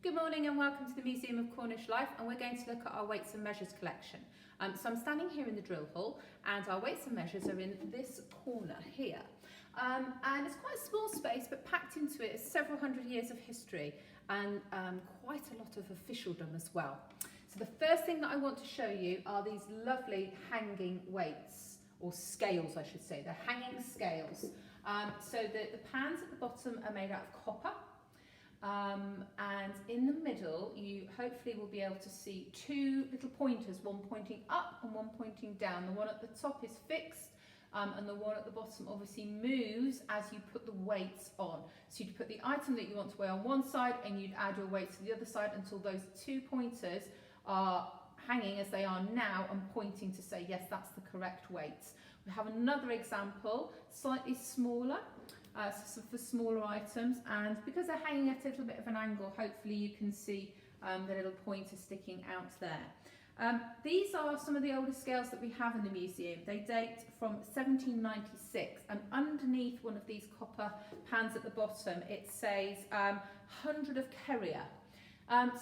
Good morning and welcome to the Museum of Cornish Life, and we're going to look at our weights and measures collection. So I'm standing here in the drill hall and our weights and measures are in this corner here. And it's quite a small space, but packed into it is several hundred years of history and quite a lot of officialdom as well. So the first thing that I want to show you are these lovely hanging weights, or scales I should say. They're hanging scales. So the pans at the bottom are made out of copper. And in the middle you hopefully will be able to see two little pointers, one pointing up and one pointing down. The one at the top is fixed and the one at the bottom obviously moves as you put the weights on. So you'd put the item that you want to weigh on one side and you'd add your weights to the other side until those two pointers are hanging as they are now and pointing to say yes, that's the correct weight. We have another example, slightly smaller. So for smaller items, and because they're hanging at a little bit of an angle, hopefully you can see the little pointer sticking out there. These are some of the oldest scales that we have in the museum. They date from 1796, and underneath one of these copper pans at the bottom it says 100 of Kerrier.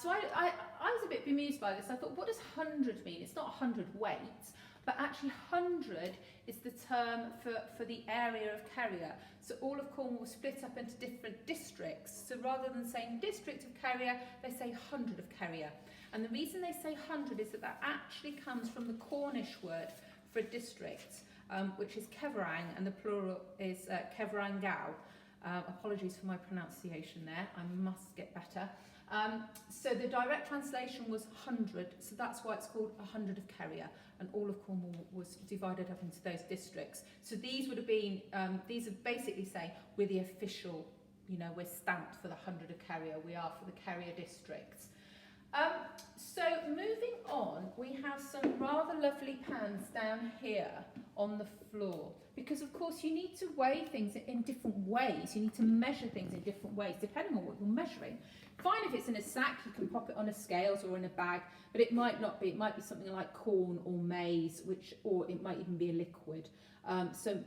So I was a bit bemused by this. I thought, what does 100 mean? It's not 100 weight, but actually 100 is the term for the area of Kerrier. So all of Cornwall was split up into different districts. So rather than saying district of Kerrier, they say 100 of Kerrier. And the reason they say 100 is that actually comes from the Cornish word for a district, which is Ceferang, and the plural is Ceferangau. Apologies for my pronunciation there, I must get better. So the direct translation was 100, so that's why it's called 100 of Kerrier, and all of Cornwall was divided up into those districts. So these would have been, these are basically saying we're the official, we're stamped for the 100 of Kerrier, we are for the Kerrier districts. So moving on, we have some rather lovely pans down here on the floor, because of course you need to weigh things in different ways, you need to measure things in different ways depending on what you're measuring. Fine if it's in a sack, you can pop it on a scales or in a bag, but it might not be. It might be something like corn or maize, or it might even be a liquid. So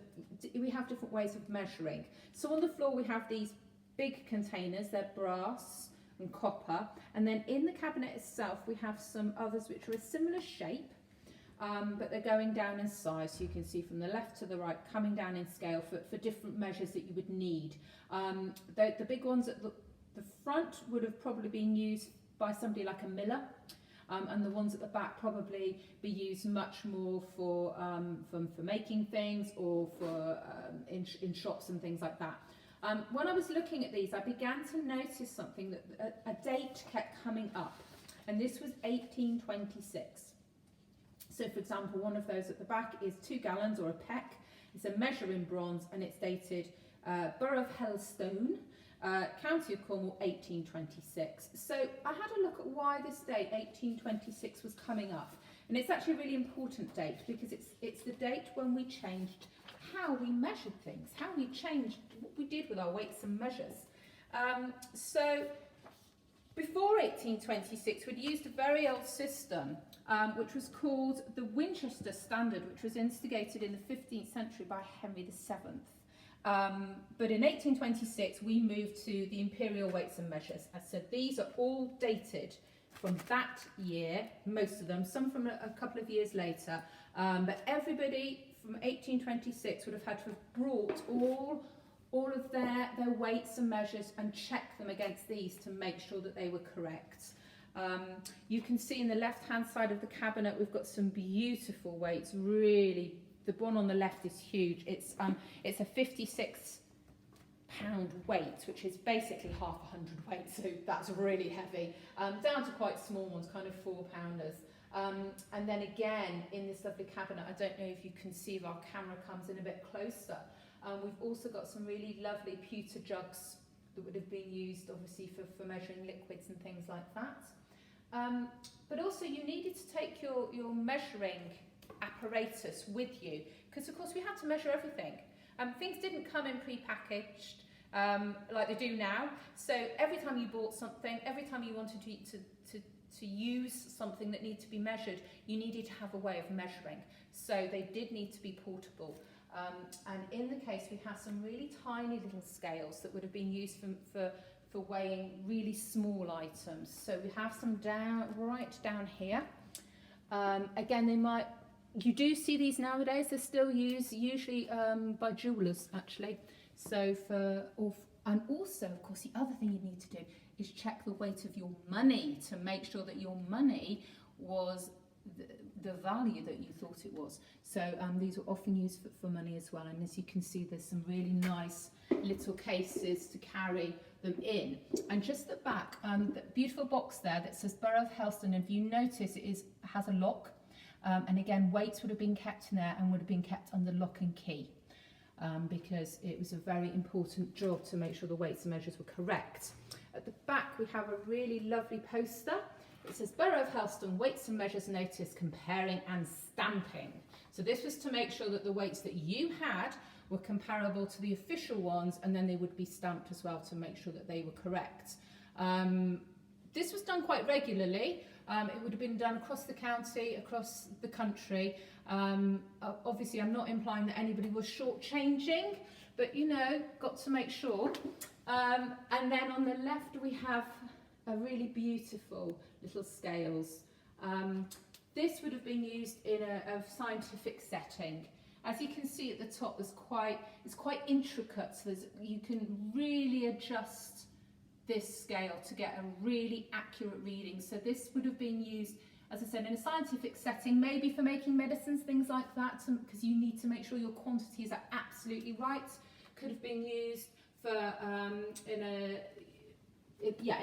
we have different ways of measuring. So on the floor we have these big containers, they're brass and copper, and then in the cabinet itself we have some others which are a similar shape, but they're going down in size, so you can see from the left to the right coming down in scale for different measures that you would need. The big ones at the front would have probably been used by somebody like a miller, and the ones at the back probably be used much more for making things or for in shops and things like that. When I was looking at these, I began to notice something, that a date kept coming up, and this was 1826. So for example, one of those at the back is 2 gallons or a peck. It's a measure in bronze and it's dated Borough of Helstone, County of Cornwall, 1826. So I had a look at why this date, 1826, was coming up. And it's actually a really important date because it's the date when we changed how we measured things, how we changed what we did with our weights and measures. So before 1826, we'd used a very old system, which was called the Winchester Standard, which was instigated in the 15th century by Henry VII. But in 1826 we moved to the imperial weights and measures. As I said, these are all dated from that year, most of them, some from a couple of years later, but everybody from 1826 would have had to have brought all of their weights and measures and check them against these to make sure that they were correct. You can see in the left hand side of the cabinet we've got some beautiful weights, really. The one on the left is huge. It's a 56 pound weight, which is basically half 100 weight, so that's really heavy. Down to quite small ones, kind of 4-pounders. And then again, in this lovely cabinet, I don't know if you can see if our camera comes in a bit closer. We've also got some really lovely pewter jugs that would have been used, obviously, for measuring liquids and things like that. But also you needed to take your measuring apparatus with you, because of course we had to measure everything. Things didn't come in pre-packaged like they do now, so every time you bought something, every time you wanted to use something that needed to be measured, you needed to have a way of measuring, so they did need to be portable. And in the case we have some really tiny little scales that would have been used for for weighing really small items. So we have some right down here. Again, you do see these nowadays. They're still used usually by jewellers actually. So and also, of course, the other thing you need to do is check the weight of your money to make sure that your money was the value that you thought it was. So these are often used for money as well. And as you can see, there's some really nice little cases to carry them in. And just the back, the beautiful box there that says Borough of Helston. If you notice, it has a lock. And again, weights would have been kept in there and would have been kept under lock and key. Because it was a very important job to make sure the weights and measures were correct. At the back we have a really lovely poster. It says Borough of Helston Weights and Measures Notice Comparing and Stamping. So this was to make sure that the weights that you had were comparable to the official ones, and then they would be stamped as well to make sure that they were correct. This was done quite regularly. It would have been done across the county, across the country. Obviously, I'm not implying that anybody was shortchanging, but you know, got to make sure. And then on the left, we have a really beautiful little scales. This would have been used in a scientific setting. As you can see at the top, it's quite intricate. So you can really adjust this scale to get a really accurate reading. So this would have been used, as I said, in a scientific setting, maybe for making medicines, things like that, because you need to make sure your quantities are absolutely right. Could have been used for in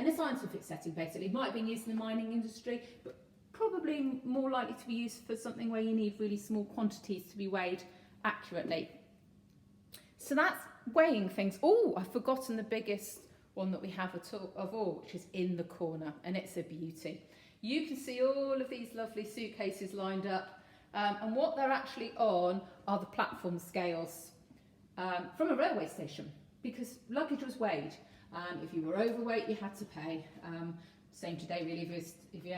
a scientific setting, basically. It might have been used in the mining industry, but probably more likely to be used for something where you need really small quantities to be weighed accurately. So that's weighing things. Oh, I've forgotten the biggest one that we have of all, which is in the corner, and it's a beauty. You can see all of these lovely suitcases lined up, and what they're actually on are the platform scales from a railway station, because luggage was weighed. If you were overweight, you had to pay. Same today, really. If you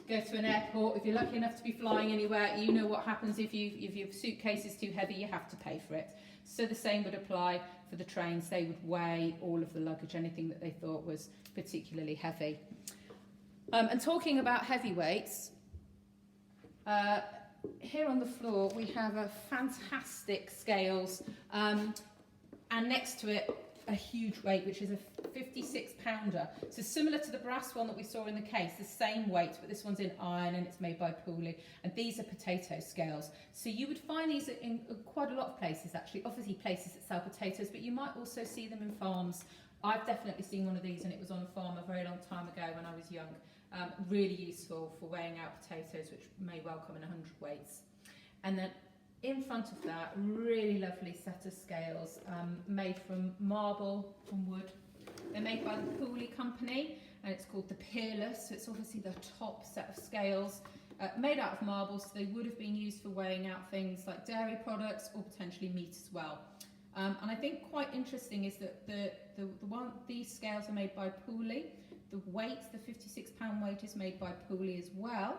go to an airport, if you're lucky enough to be flying anywhere, you know what happens if your suitcase is too heavy, you have to pay for it. So the same would apply for the trains. They would weigh all of the luggage, anything that they thought was particularly heavy. And talking about heavyweights, here on the floor we have a fantastic scales, and next to it a huge weight, which is a 56 pounder. So similar to the brass one that we saw in the case, the same weight, but this one's in iron and it's made by Pooley, and these are potato scales. So you would find these in quite a lot of places actually, obviously places that sell potatoes, but you might also see them in farms. I've definitely seen one of these, and it was on a farm a very long time ago when I was young. Really useful for weighing out potatoes, which may well come in 100 weights. And then in front of that, really lovely set of scales made from marble and wood. They're made by the Pooley Company, and it's called the Peerless. So it's obviously the top set of scales made out of marble, so they would have been used for weighing out things like dairy products or potentially meat as well. And I think quite interesting is that these scales are made by Pooley. The weight, the 56 pound weight, is made by Pooley as well.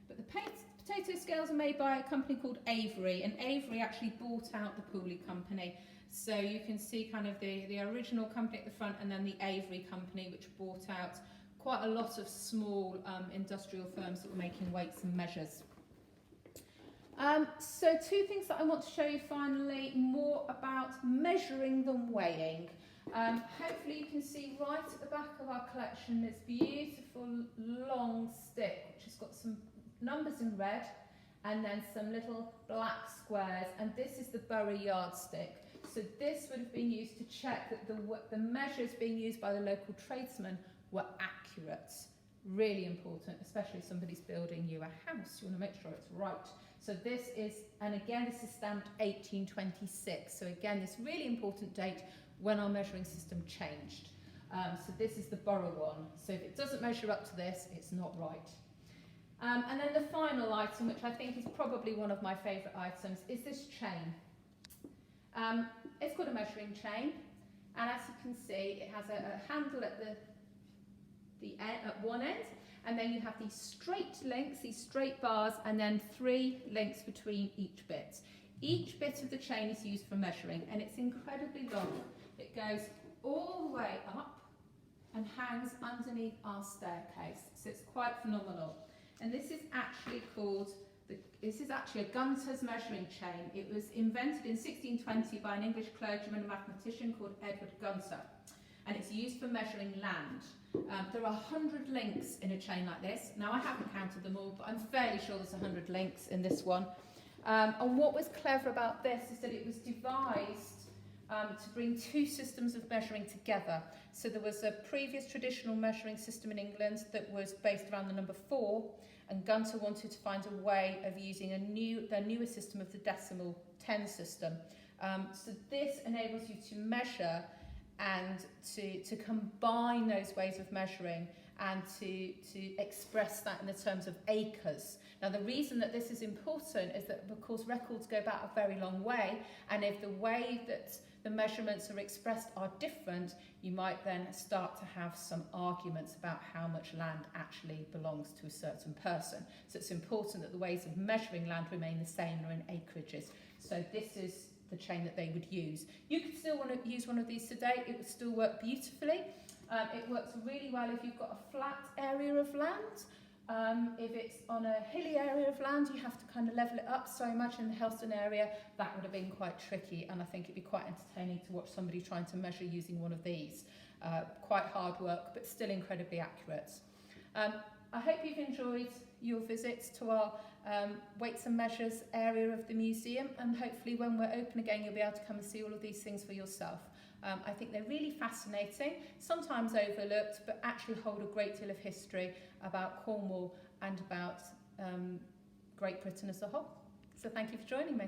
But the potato scales are made by a company called Avery, and Avery actually bought out the Pooley Company. So you can see kind of the original company at the front, and then the Avery Company, which bought out quite a lot of small industrial firms that were making weights and measures. So two things that I want to show you finally, more about measuring than weighing. Hopefully you can see right at the back of our collection this beautiful long stick, which has got some numbers in red and then some little black squares, and this is the Borough yardstick. So this would have been used to check that the measures being used by the local tradesmen were accurate. Really important, especially if somebody's building you a house. You want to make sure it's right. So this is, and again this is stamped 1826. So again, this really important date when our measuring system changed. So this is the Borough one. So if it doesn't measure up to this, it's not right. And then the final item, which I think is probably one of my favourite items, is this chain. It's called a measuring chain, and as you can see, it has a handle at the end, at one end, and then you have these straight links, these straight bars, and then 3 links between each bit. Each bit of the chain is used for measuring, and it's incredibly long. It goes all the way up and hangs underneath our staircase. So it's quite phenomenal. And this is actually called, this is actually a Gunter's measuring chain. It was invented in 1620 by an English clergyman and mathematician called Edward Gunter. And it's used for measuring land. There are 100 links in a chain like this. Now, I haven't counted them all, but I'm fairly sure there's 100 links in this one. And what was clever about this is that it was devised to bring two systems of measuring together. So there was a previous traditional measuring system in England that was based around the number 4, and Gunter wanted to find a way of using their newer system of the decimal 10 system. So this enables you to measure and to combine those ways of measuring and to express that in the terms of acres. Now, the reason that this is important is that, of course, records go back a very long way, and if the way that the measurements are expressed are different, you might then start to have some arguments about how much land actually belongs to a certain person. So it's important that the ways of measuring land remain the same or in acreages. So this is the chain that they would use. You could still want to use one of these today. It would still work beautifully. It works really well if you've got a flat area of land. If it's on a hilly area of land, you have to kind of level it up. So I imagine in the Helston area, that would have been quite tricky, and I think it'd be quite entertaining to watch somebody trying to measure using one of these. Quite hard work, but still incredibly accurate. I hope you've enjoyed your visits to our weights and measures area of the museum, and hopefully when we're open again, you'll be able to come and see all of these things for yourself. I think they're really fascinating, sometimes overlooked, but actually hold a great deal of history about Cornwall and about Great Britain as a whole. So thank you for joining me.